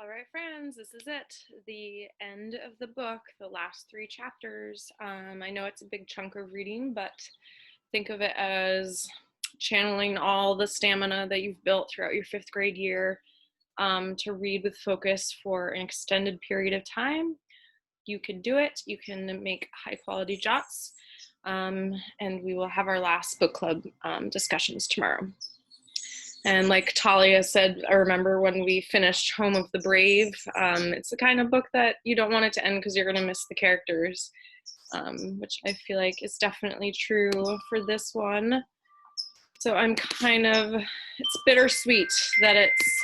All right, friends, this is it. The end of the book, the last 3 chapters. I know it's a big chunk of reading, but think of it as channeling all the stamina that you've built throughout your 5th grade year to read with focus for an extended period of time. You can do it. You can make high quality jots. And we will have our last book club discussions tomorrow. And like Talia said, I remember when we finished Home of the Brave, it's the kind of book that you don't want it to end because you're going to miss the characters, which I feel like is definitely true for this one. So it's bittersweet that it's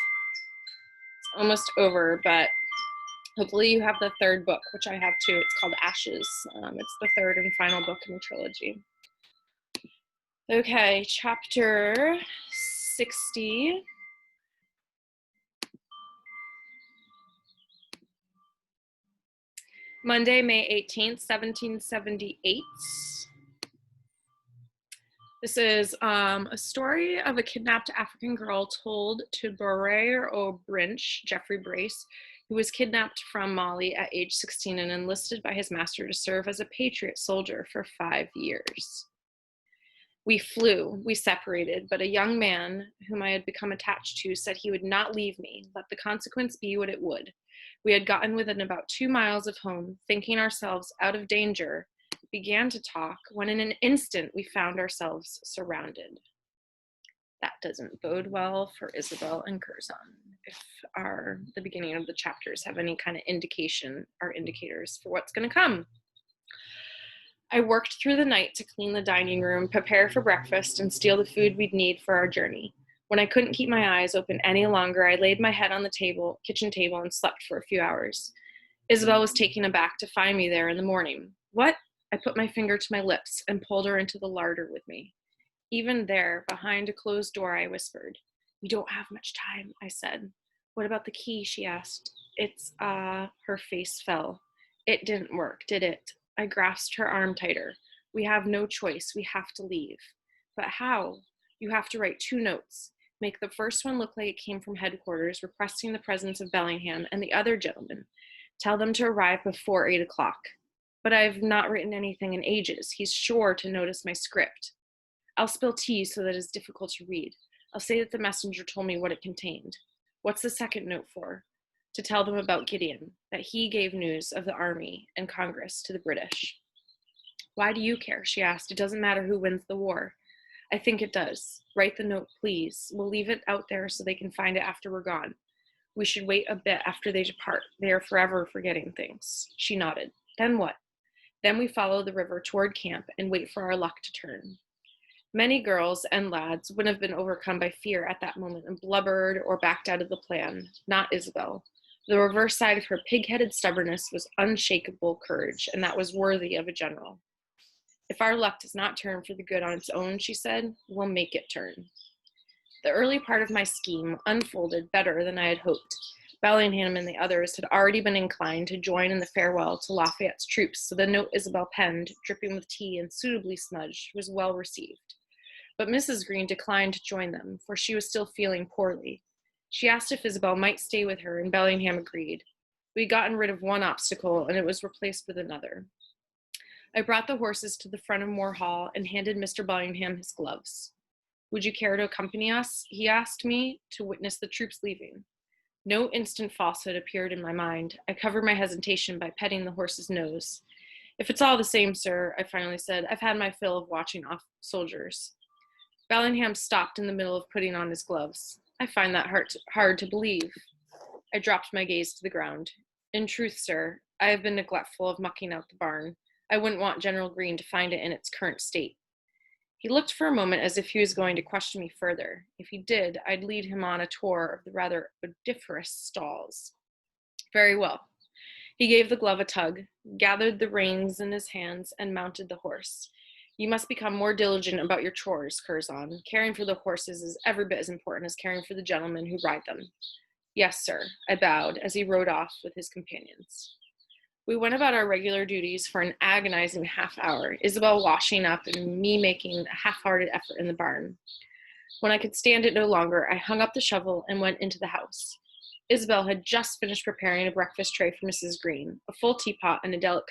almost over, but hopefully you have the 3rd book, which I have too. It's called Ashes. It's the 3rd and final book in the trilogy. Okay, chapter 60. Monday, May 18th, 1778. This is a story of a kidnapped African girl told to Borair O'Brinch, Geoffrey Brace, who was kidnapped from Mali at age 16 and enlisted by his master to serve as a patriot soldier for 5 years. We flew, we separated, but a young man whom I had become attached to said he would not leave me, let the consequence be what it would. We had gotten within about 2 miles of home, thinking ourselves out of danger, began to talk, when in an instant we found ourselves surrounded. That doesn't bode well for Isabel and Curzon. If the beginning of the chapters have any kind of indication or indicators for what's going to come. I worked through the night to clean the dining room, prepare for breakfast, and steal the food we'd need for our journey. When I couldn't keep my eyes open any longer, I laid my head on the kitchen table, and slept for a few hours. Isabel was taken aback to find me there in the morning. What? I put my finger to my lips and pulled her into the larder with me. Even there, behind a closed door, I whispered. We don't have much time, I said. What about the key? She asked. Her face fell. It didn't work, did it? I grasped her arm tighter. We have no choice. We have to leave. But how? You have to write 2 notes. Make the first one look like it came from headquarters, requesting the presence of Bellingham and the other gentleman. Tell them to arrive before 8 o'clock. But I've not written anything in ages. He's sure to notice my script. I'll spill tea so that it's difficult to read. I'll say that the messenger told me what it contained. What's the second note for? To tell them about Gideon, that he gave news of the army and Congress to the British. Why do you care? She asked. It doesn't matter who wins the war. I think it does. Write the note, please. We'll leave it out there so they can find it after we're gone. We should wait a bit after they depart. They are forever forgetting things. She nodded. Then what? Then we follow the river toward camp and wait for our luck to turn. Many girls and lads would have been overcome by fear at that moment and blubbered or backed out of the plan. Not Isabel. The reverse side of her pig-headed stubbornness was unshakable courage, and that was worthy of a general. If our luck does not turn for the good on its own, she said, we'll make it turn. The early part of my scheme unfolded better than I had hoped. Bellingham and the others had already been inclined to join in the farewell to Lafayette's troops, so the note Isabel penned, dripping with tea and suitably smudged, was well received. But Mrs. Green declined to join them, for she was still feeling poorly. She asked if Isabel might stay with her, and Bellingham agreed. We had gotten rid of one obstacle, and it was replaced with another. I brought the horses to the front of Moor Hall and handed Mr. Bellingham his gloves. Would you care to accompany us? He asked me, to witness the troops leaving. No instant falsehood appeared in my mind. I covered my hesitation by petting the horse's nose. If it's all the same, sir, I finally said, I've had my fill of watching off soldiers. Bellingham stopped in the middle of putting on his gloves. I find that hard to believe. I dropped my gaze to the ground. In truth, sir, I have been neglectful of mucking out the barn. I wouldn't want General Green to find it in its current state. He looked for a moment as if he was going to question me further. If he did, I'd lead him on a tour of the rather odoriferous stalls. Very well. He gave the glove a tug, gathered the reins in his hands, and mounted the horse. You must become more diligent about your chores, Curzon. Caring for the horses is every bit as important as caring for the gentlemen who ride them. Yes, sir, I bowed as he rode off with his companions. We went about our regular duties for an agonizing half-hour, Isabel washing up and me making a half-hearted effort in the barn. When I could stand it no longer, I hung up the shovel and went into the house. Isabel had just finished preparing a breakfast tray for Mrs. Green, a full teapot and a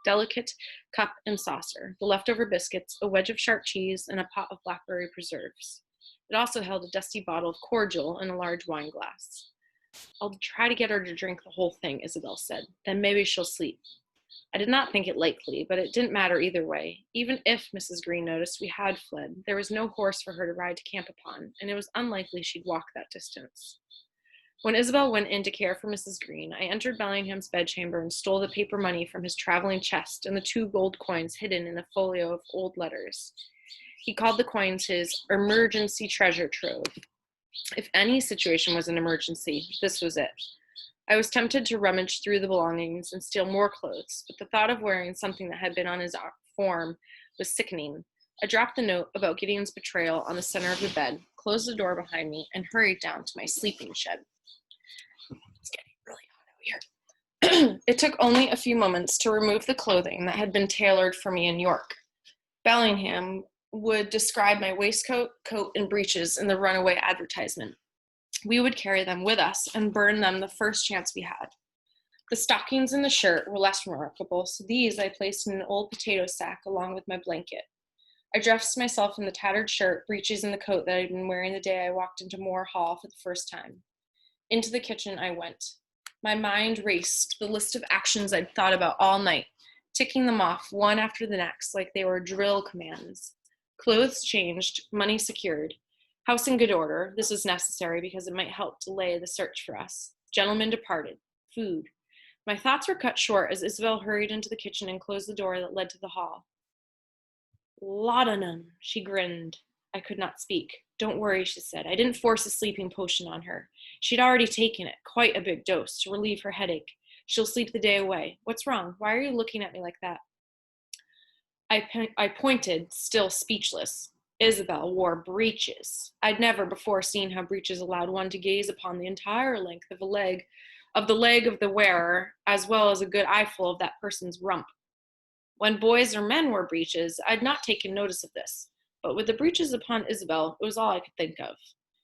delicate cup and saucer, the leftover biscuits, a wedge of sharp cheese, and a pot of blackberry preserves. It also held a dusty bottle of cordial and a large wine glass. I'll try to get her to drink the whole thing, Isabel said. Then maybe she'll sleep. I did not think it likely, but it didn't matter either way. Even if Mrs. Green noticed we had fled, there was no horse for her to ride to camp upon, and it was unlikely she'd walk that distance. When Isabel went in to care for Mrs. Green, I entered Bellingham's bedchamber and stole the paper money from his traveling chest and the 2 gold coins hidden in a folio of old letters. He called the coins his emergency treasure trove. If any situation was an emergency, this was it. I was tempted to rummage through the belongings and steal more clothes, but the thought of wearing something that had been on his form was sickening. I dropped the note about Gideon's betrayal on the center of the bed, closed the door behind me, and hurried down to my sleeping shed. It's getting really hot out here. It took only a few moments to remove the clothing that had been tailored for me in York. Bellingham would describe my waistcoat, coat, and breeches in the runaway advertisement. We would carry them with us and burn them the first chance we had. The stockings and the shirt were less remarkable, so these I placed in an old potato sack along with my blanket. I dressed myself in the tattered shirt, breeches, and the coat that I had been wearing the day I walked into Moore Hall for the first time. Into the kitchen I went. My mind raced the list of actions I'd thought about all night, ticking them off one after the next like they were drill commands. Clothes changed, money secured. House in good order. This was necessary because it might help delay the search for us. Gentlemen departed. Food. My thoughts were cut short as Isabel hurried into the kitchen and closed the door that led to the hall. Laudanum, she grinned. I could not speak. Don't worry, she said. I didn't force a sleeping potion on her. She'd already taken it, quite a big dose, to relieve her headache. She'll sleep the day away. What's wrong? Why are you looking at me like that? I pointed, still speechless. Isabel wore breeches. I'd never before seen how breeches allowed one to gaze upon the entire length of the leg of the wearer, as well as a good eyeful of that person's rump. When boys or men wore breeches, I'd not taken notice of this, but with the breeches upon Isabel, it was all I could think of.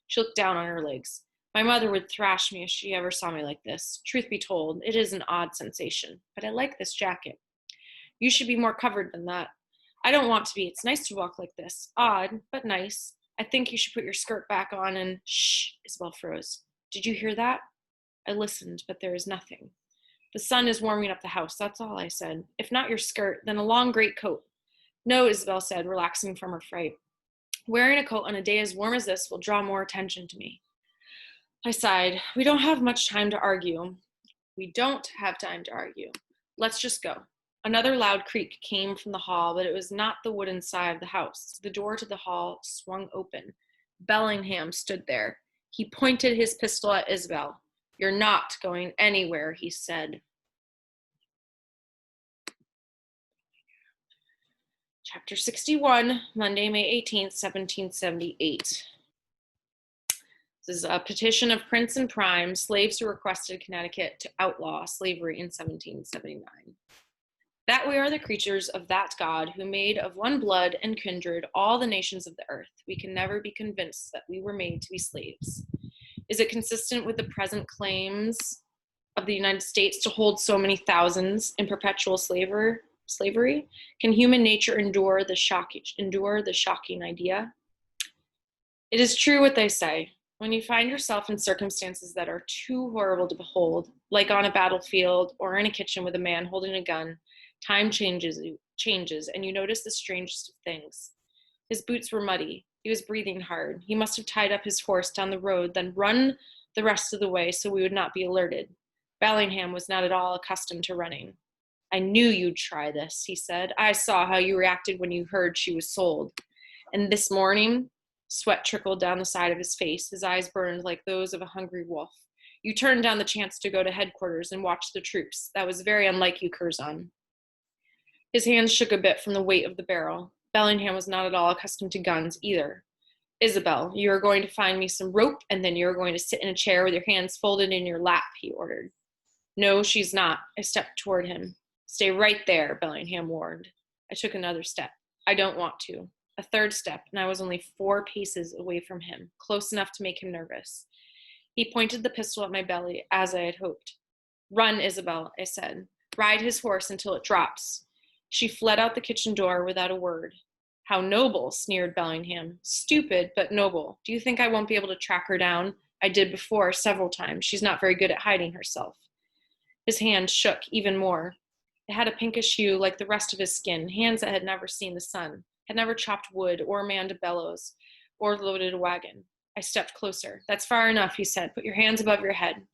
She looked down on her legs. My mother would thrash me if she ever saw me like this. Truth be told, it is an odd sensation, but I like this jacket. You should be more covered than that. I don't want to be. It's nice to walk like this. Odd, but nice. I think you should put your skirt back on and... Shh, Isabel froze. Did you hear that? I listened, but there was nothing. The sun is warming up the house, that's all I said. If not your skirt, then a long greatcoat. No, Isabel said, relaxing from her fright. Wearing a coat on a day as warm as this will draw more attention to me. I sighed. We don't have much time to argue. Let's just go. Another loud creak came from the hall, but it was not the wooden side of the house. The door to the hall swung open. Bellingham stood there. He pointed his pistol at Isabel. You're not going anywhere, he said. Chapter 61, Monday, May 18th, 1778. This is a petition of Prince and Prime, slaves who requested Connecticut to outlaw slavery in 1779. That we are the creatures of that God who made of one blood and kindred all the nations of the earth, we can never be convinced that we were made to be slaves. Is it consistent with the present claims of the United States to hold so many thousands in perpetual slavery? Can human nature endure the shocking idea? It is true what they say. When you find yourself in circumstances that are too horrible to behold, like on a battlefield or in a kitchen with a man holding a gun, time changes, and you notice the strangest of things. His boots were muddy. He was breathing hard. He must have tied up his horse down the road, then run the rest of the way so we would not be alerted. Bellingham was not at all accustomed to running. I knew you'd try this, he said. I saw how you reacted when you heard she was sold. And this morning, sweat trickled down the side of his face. His eyes burned like those of a hungry wolf. You turned down the chance to go to headquarters and watch the troops. That was very unlike you, Curzon. His hands shook a bit from the weight of the barrel. Bellingham was not at all accustomed to guns either. Isabel, you are going to find me some rope, and then you are going to sit in a chair with your hands folded in your lap, he ordered. No, she's not. I stepped toward him. Stay right there, Bellingham warned. I took another step. I don't want to. A third step, and I was only 4 paces away from him, close enough to make him nervous. He pointed the pistol at my belly, as I had hoped. "Run, Isabel," I said. "Ride his horse until it drops." She fled out the kitchen door without a word. "How noble," sneered Bellingham. "Stupid, but noble. Do you think I won't be able to track her down? I did before, several times. She's not very good at hiding herself." His hand shook even more. It had a pinkish hue like the rest of his skin, hands that had never seen the sun, had never chopped wood or manned a bellows or loaded a wagon. I stepped closer. "That's far enough," he said. "Put your hands above your head."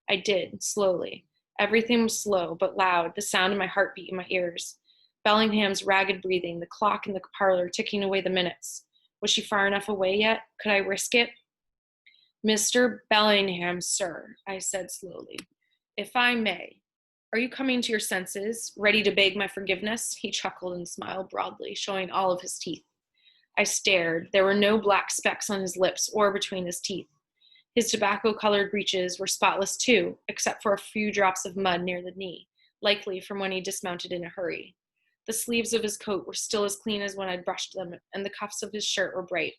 I did, slowly. Everything was slow, but loud, the sound of my heartbeat in my ears. Bellingham's ragged breathing, the clock in the parlor ticking away the minutes. Was she far enough away yet? Could I risk it? "Mr. Bellingham, sir," I said slowly, "if I may, are you coming to your senses, ready to beg my forgiveness?" He chuckled and smiled broadly, showing all of his teeth. I stared. There were no black specks on his lips or between his teeth. His tobacco-colored breeches were spotless too, except for a few drops of mud near the knee, likely from when he dismounted in a hurry. The sleeves of his coat were still as clean as when I'd brushed them, and the cuffs of his shirt were bright.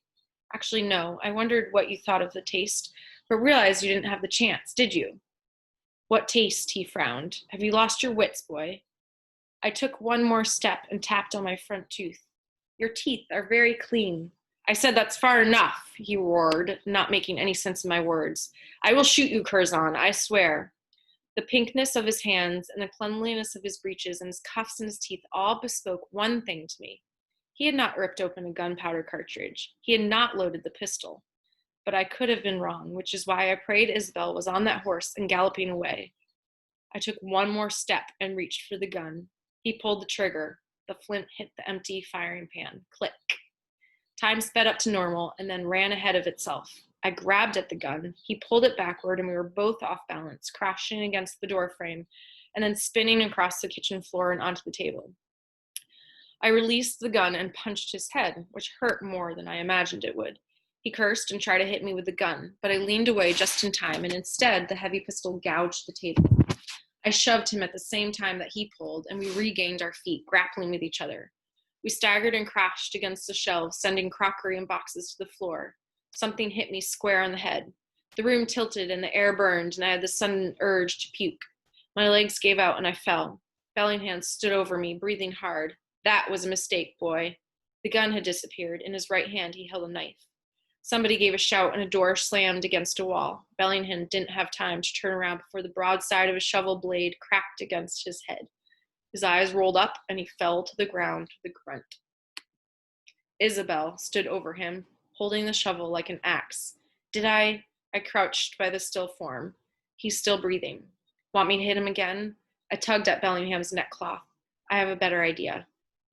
Actually, no, I wondered what you thought of the taste, but realized you didn't have the chance, did you? "What taste?" he frowned. "Have you lost your wits, boy?" I took one more step and tapped on my front tooth. "Your teeth are very clean." I said, "That's far enough," he roared, not making any sense of my words. "I will shoot you, Curzon, I swear." The pinkness of his hands and the cleanliness of his breeches and his cuffs and his teeth all bespoke one thing to me. He had not ripped open a gunpowder cartridge. He had not loaded the pistol. But I could have been wrong, which is why I prayed Isabel was on that horse and galloping away. I took one more step and reached for the gun. He pulled the trigger. The flint hit the empty firing pan. Click. Time sped up to normal and then ran ahead of itself. I grabbed at the gun. He pulled it backward and we were both off balance, crashing against the door frame and then spinning across the kitchen floor and onto the table. I released the gun and punched his head, which hurt more than I imagined it would. He cursed and tried to hit me with the gun, but I leaned away just in time, and instead the heavy pistol gouged the table. I shoved him at the same time that he pulled, and we regained our feet, grappling with each other. We staggered and crashed against the shelves, sending crockery and boxes to the floor. Something hit me square on the head. The room tilted and the air burned, and I had the sudden urge to puke. My legs gave out and I fell. Bellingham stood over me, breathing hard. "That was a mistake, boy." The gun had disappeared. In his right hand, he held a knife. Somebody gave a shout and a door slammed against a wall. Bellingham didn't have time to turn around before the broadside of a shovel blade cracked against his head. His eyes rolled up and he fell to the ground with a grunt. Isabel stood over him, holding the shovel like an axe. I crouched by the still form. He's still breathing. "Want me to hit him again?" I tugged at Bellingham's neckcloth. "I have a better idea."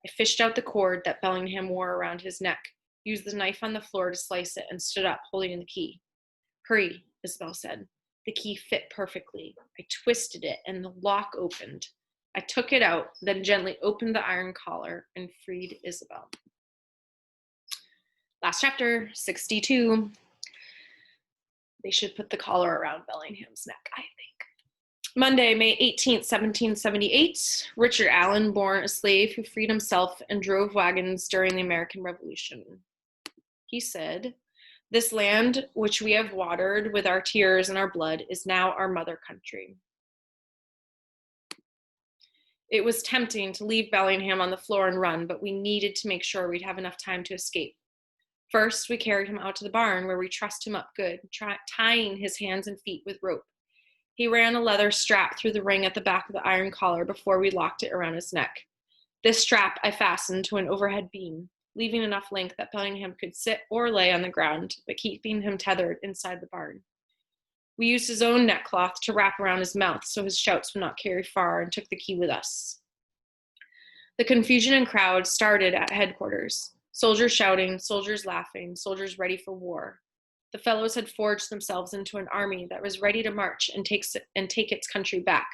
I fished out the cord that Bellingham wore around his neck, used the knife on the floor to slice it, and stood up, holding the key. "Hurry," Isabel said. The key fit perfectly. I twisted it, and the lock opened. I took it out, then gently opened the iron collar and freed Isabel. Last chapter, 62. They should put the collar around Bellingham's neck, I think. Monday, May 18th, 1778. Richard Allen, born a slave who freed himself and drove wagons during the American Revolution. He said, "This land which we have watered with our tears and our blood is now our mother country." It was tempting to leave Bellingham on the floor and run, but we needed to make sure we'd have enough time to escape. First, we carried him out to the barn where we trussed him up good, tying his hands and feet with rope. He ran a leather strap through the ring at the back of the iron collar before we locked it around his neck. This strap I fastened to an overhead beam, leaving enough length that Bellingham could sit or lay on the ground, but keeping him tethered inside the barn. We used his own neckcloth to wrap around his mouth so his shouts would not carry far, and took the key with us. The confusion and crowd started at headquarters. Soldiers shouting, soldiers laughing, soldiers ready for war. The fellows had forged themselves into an army that was ready to march and take its country back.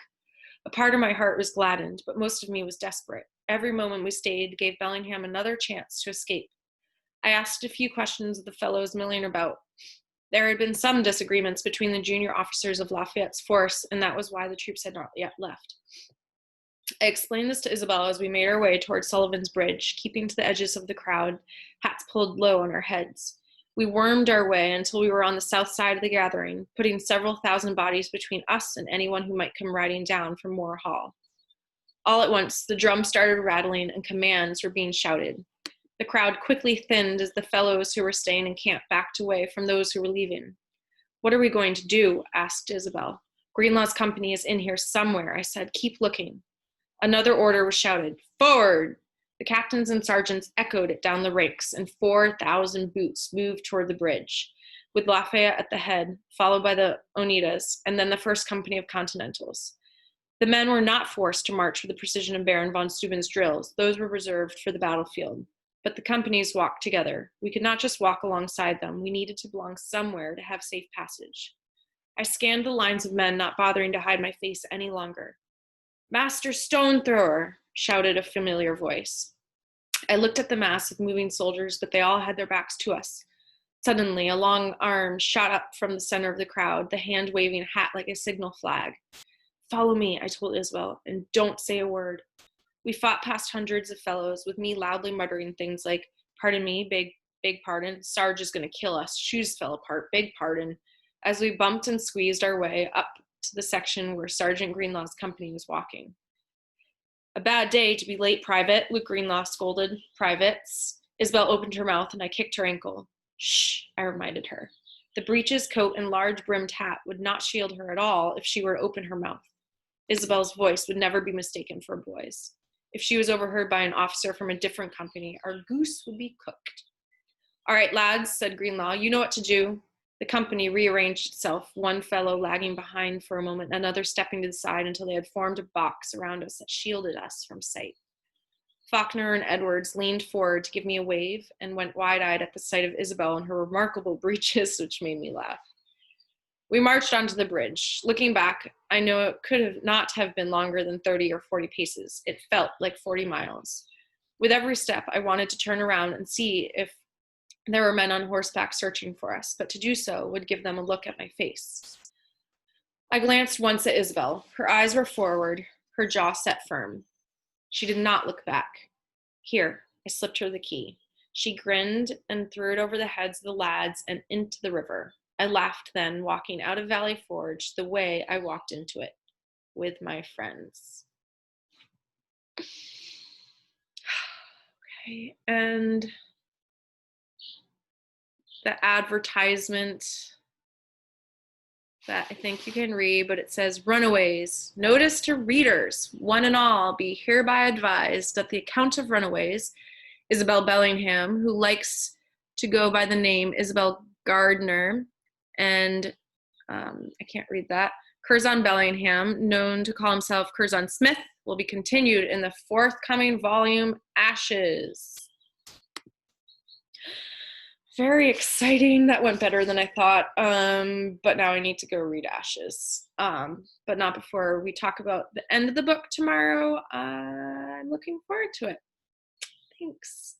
A part of my heart was gladdened, but most of me was desperate. Every moment we stayed gave Bellingham another chance to escape. I asked a few questions of the fellows milling about. There had been some disagreements between the junior officers of Lafayette's force, and that was why the troops had not yet left. I explained this to Isabel as we made our way toward Sullivan's Bridge, keeping to the edges of the crowd, hats pulled low on our heads. We wormed our way until we were on the south side of the gathering, putting several thousand bodies between us and anyone who might come riding down from Moore Hall. All at once, the drum started rattling and commands were being shouted. The crowd quickly thinned as the fellows who were staying in camp backed away from those who were leaving. "What are we going to do?" asked Isabel. "Greenlaw's company is in here somewhere," I said. "Keep looking." Another order was shouted. "Forward!" The captains and sergeants echoed it down the ranks, and 4,000 boots moved toward the bridge, with Lafayette at the head, followed by the Oneidas, and then the first company of Continentals. The men were not forced to march with the precision of Baron von Steuben's drills. Those were reserved for the battlefield. But the companies walked together. We could not just walk alongside them. We needed to belong somewhere to have safe passage. I scanned the lines of men, not bothering to hide my face any longer. "Master Stone Thrower," shouted a familiar voice. I looked at the mass of moving soldiers, but they all had their backs to us. Suddenly, a long arm shot up from the center of the crowd, the hand waving a hat like a signal flag. "Follow me," I told Isabel, "and don't say a word." We fought past hundreds of fellows, with me loudly muttering things like, "Pardon me, beg pardon, Sarge is going to kill us, shoes fell apart, beg pardon," as we bumped and squeezed our way up to the section where Sergeant Greenlaw's company was walking. "A bad day to be late, Private," Luke Greenlaw scolded. "Privates." Isabel opened her mouth and I kicked her ankle. "Shh," I reminded her. The breeches, coat, and large brimmed hat would not shield her at all if she were to open her mouth. Isabel's voice would never be mistaken for a boy's. If she was overheard by an officer from a different company, our goose would be cooked. "All right, lads," said Greenlaw, "you know what to do." The company rearranged itself, one fellow lagging behind for a moment, another stepping to the side until they had formed a box around us that shielded us from sight. Faulkner and Edwards leaned forward to give me a wave and went wide-eyed at the sight of Isabel and her remarkable breeches, which made me laugh. We marched onto the bridge. Looking back, I know it could not have been longer than 30 or 40 paces. It felt like 40 miles. With every step, I wanted to turn around and see if there were men on horseback searching for us, but to do so would give them a look at my face. I glanced once at Isabel. Her eyes were forward, her jaw set firm. She did not look back. "Here," I slipped her the key. She grinned and threw it over the heads of the lads and into the river. I laughed then, walking out of Valley Forge the way I walked into it, with my friends. Okay, and the advertisement that I think you can read, but it says, "Runaways. Notice to readers, one and all, be hereby advised that the account of Runaways, Isabel Bellingham, who likes to go by the name Isabel Gardner, and I can't read that, Curzon Bellingham, known to call himself Curzon Smith, will be continued in the forthcoming volume, Ashes." Very exciting. That went better than I thought. But now I need to go read Ashes. But not before we talk about the end of the book tomorrow. I'm looking forward to it. Thanks.